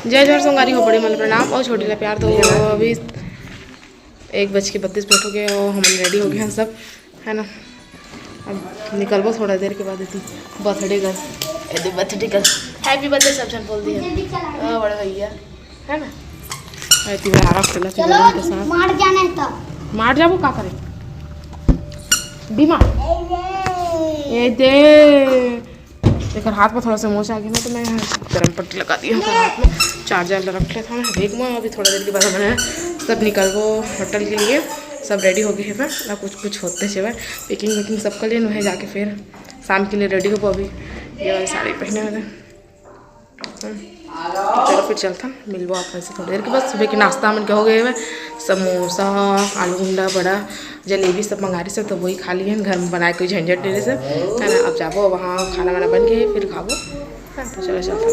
जय जोहर संगारी हो, बड़े मन प्रणाम और छोटी ला प्यार। तो अभी 1:32 हो गए और हम रेडी हो गए हैं सब, है ना। अब निकलबो थोड़ा देर के बाद। बर्थडे गर्ल हैप्पी बर्थडे सब जन बोल दिए बड़े भैया, है ना। मार जाबो का करे बीमार ये दे एक हाथ में थोड़ा सा मोच आ गया ना, तो मैं गर्म पट्टी लगा दी हूँ हाथ में। चार्जर रख लिया था मैं बैग में। अभी थोड़ा देर के बाद मैंने सब निकलबो होटल के लिए। सब रेडी हो गए हैं ना, कुछ होते से पैकिंग सब कर लिए वहीं जाके फिर शाम के लिए रेडी हो। अभी ये वाली साड़ी पहने वाले। चलो फिर चलता मिलबो आप से थोड़ी देर के बाद। सुबह के नाश्ता मन क्या हो गए हुए, समोसा आलू गुंडा बड़ा जलेबी सब मंगा रही सब, तो वही खा लिए घर में बनाए कोई झंझट डेरे से, है ना। अब जाबो वहाँ खाना वाना बन के फिर खाबो, हाँ। तो चलो चलता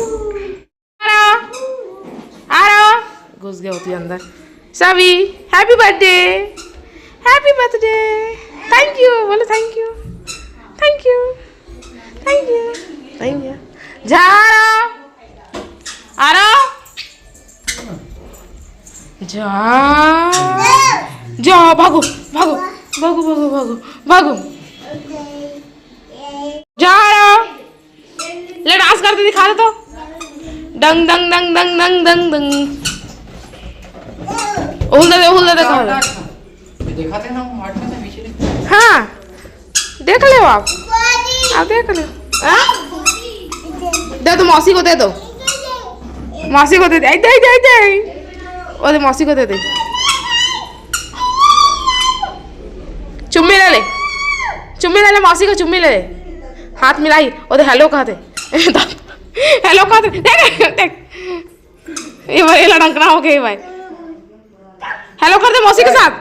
घुस गया होती अंदर। सभी हैप्पी बर्थडे थैंक यू बोलो, थैंक यू जा आ रहा जा भागो जा रहा ले डांस करते दिखा दे तो डंग डंग डंग डंग डंग डंग डंग उहुल दे देखा थे ना हाँ देख ले आप देख ले दे तो मौसी को दे दो, मौसी को दे दे दे मौसी को दे दे। चुम्मी ले मौसी को चुम्मी ले हाथ मिलाई और हेलो कहते हेलो कहते देख ये भाई लड़कना हो गया भाई। हेलो कर दे मौसी के साथ।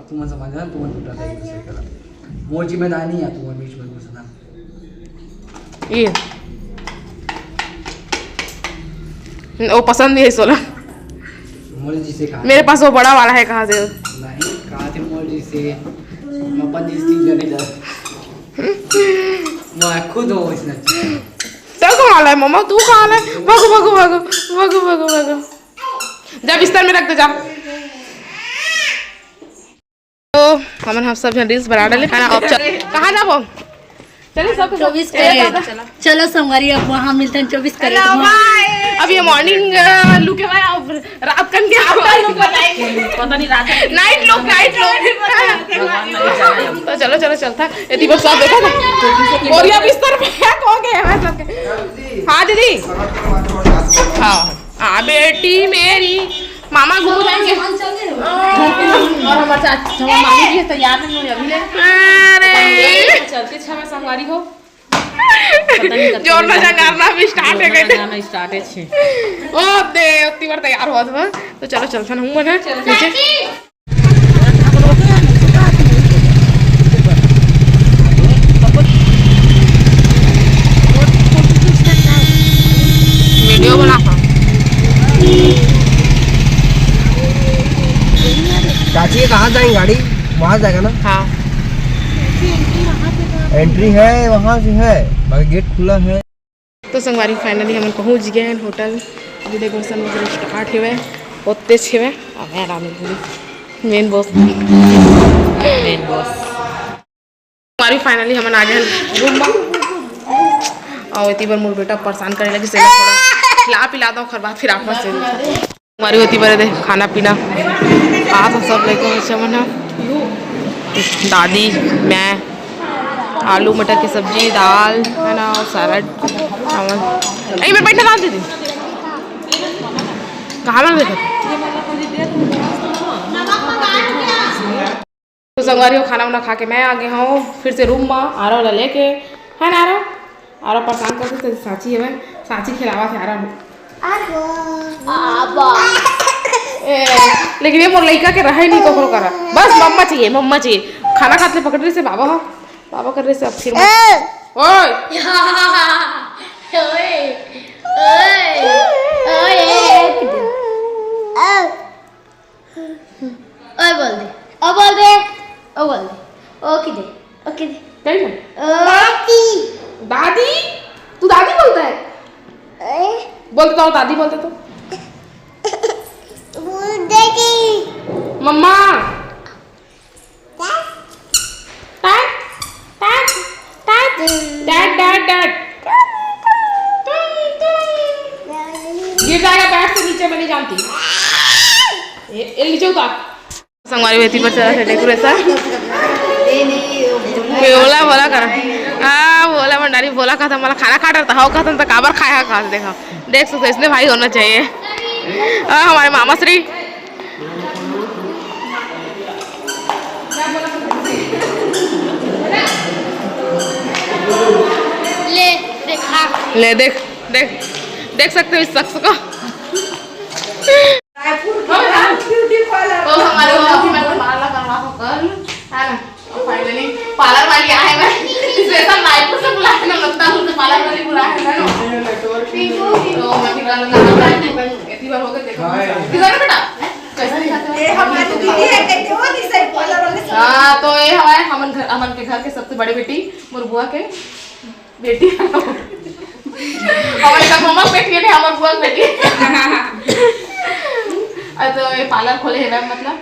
तुम समझना तुम टूटा था एक दूसरे का मोर जिम्मेदारी है तुम बीच में घुसना। ये वो पसंद नहीं है सोला मोर जी से कहा मेरे पास वो बड़ा वाला है। कहाँ से नहीं कहा थे मोर जी से अपन जी से लेने जा मैं खुद हो इसने तो कहाँ है मम्मा तू कहाँ है भागो जा बिस्तर में रख दे जा। तो हम सब रील्स बना डाले खाना। अब कहाँ जाबो चलिए सब 24 चलो संगवारी अब वहाँ मिलते हैं 24 करे। अब ये मॉर्निंग लुक है भाई, अब रात कन के पता नहीं रात नाइट लुक तो चलो चलता यदि बस सब देखा था बोरिया बिस्तर पे है कौन गए हैं सबके। हाँ दीदी हाँ बेटी मेरी मामा घूम जाएंगे और हमारे मामी भी तैयार नहीं हो अभी ले। अरे चलते छह संगवारी हो जोर ना जगाना भी स्टार्ट है गए स्टार्ट है ओ दे उतनी बार तैयार हुआ था। तो चलो चलता हूं मैं नीचे। वीडियो बनाता चाची कहाँ जाएंगे गाड़ी वहाँ जाएगा ना। हाँ एंट्री है वहाँ से है बाकी गेट खुला है। तो संगवारी फाइनली हम पहुँच गए हैं होटल। अभी डेकोरेशन वगैरह स्टार्ट हुए होते छे और मैं रानी पूरी मेन बॉस हमारी फाइनली हम आ गए रूम में। और इतनी बार मोर बेटा परेशान करने लगी से थोड़ा खिला पिला दो खर बाद फिर आप से हमारी होती बार दे खाना पीना आज सब लेके बना दादी मैं आलू मटर की सब्जी दाल है ना और सैलड चावल। यही मैं बैठा दीदी कहाँ में देखा तो संगवारी हो खाना वाना खा के मैं आ गया हूँ फिर से रूम में आरा वाला लेके, है ना। आरा परेशान करते थे साची है साची खिलावा थे आरा लेकिन ये मोर लड़का के रहे नहीं ककरो करा बस मम्मा चाहिए खाना खाते पकड़ रहे से बाबा कर रहे से। अब फिर ओके दादी तू दादी बोलता है बोलता हूँ दादी बोलते तो mama dad dad dad dad dad dad गिर जाएगा बैठ से नीचे, मैं नहीं जानती। ये नीचे उतार। संगवारी बेटी पर चला था डेकोरेशन। बोला बोला कर बोला भंडारी बोला कहा था मला खाना खा रहा था, हाउ कहा था काबर खाया खा देखा देख सकते इसलिए भाई होना चाहिए। हमारे मामा श्री ले देख देख देख सकते हो इस शख्स को। फाइनली पार्लर वाली आए मैं स्पेशल रायपुर से बुलाया ना, लगता है उनसे पार्लर वाली बुलाया है ना। तो मैं भी गाना गाना इतनी बार हो गए देखो किधर बेटा कैसा दिखाते हो? ये हमारी दीदी है कहते हो नहीं सही पार्लर वाले। हां तो ये हमारे अमन के घर के सबसे बड़ी बेटी मोर बुआ के बेटी हमारे का मम्मा बेटी है हमार बुआ बेटी। तो ये पार्लर खोले है मैम, मतलब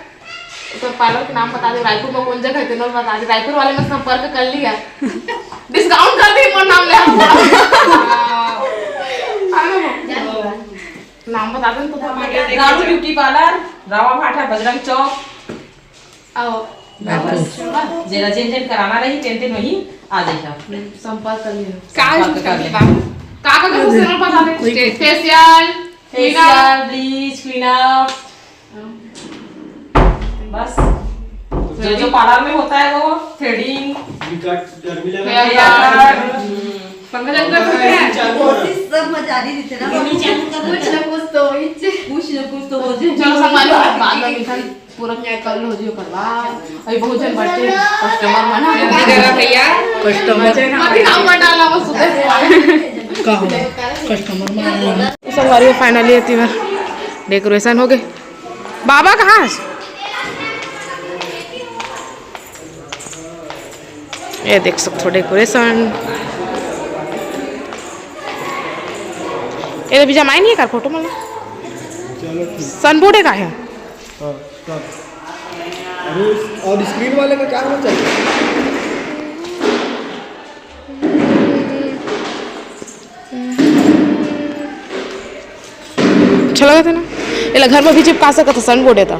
तो पार्लर के नाम बता दे, रायपुर में कौन जगह है तेनों बता दे। रायपुर वाले में संपर्क कर लिया, डिस्काउंट कर दी मोर नाम ले नाम बता दे तो रानू ब्यूटी पार्लर, रावा भाटा, बजरंग चौक। आओ जेरा जेन कराना रही तेन वही आ जाइए, संपर्क कर लिया। संपर्क कर ले। काका का सेल बता दे, फेशियल ब्लीच क्लीन अप, बस जो जो पार्लर में होता है वो threading hair cut Pankaj uncle करते हैं सब मजा आ रही थी ना, कुछ ना कुछ तो हो जाए। चलो संभालो बाद में मिठाई पूरा कल हो जियो करवा अभी बहुत जन बैठे कस्टमर मना जरा भैया कस्टमर अभी नाम मत डालना बस सुबह कहो कस्टमर में संगवारी फाइनली इतनी बार डेकोरेशन हो गए। बाबा कहाँ है? ये देख सकते हो डेकोरेशन। ये भी जमाई नहीं है कर फोटो में सनबोर्ड का है। और स्क्रीन वाले का क्या होना चाहिए? अच्छा लगा था ना, ये घर में भी चिपका सकता था सनबोर्ड था।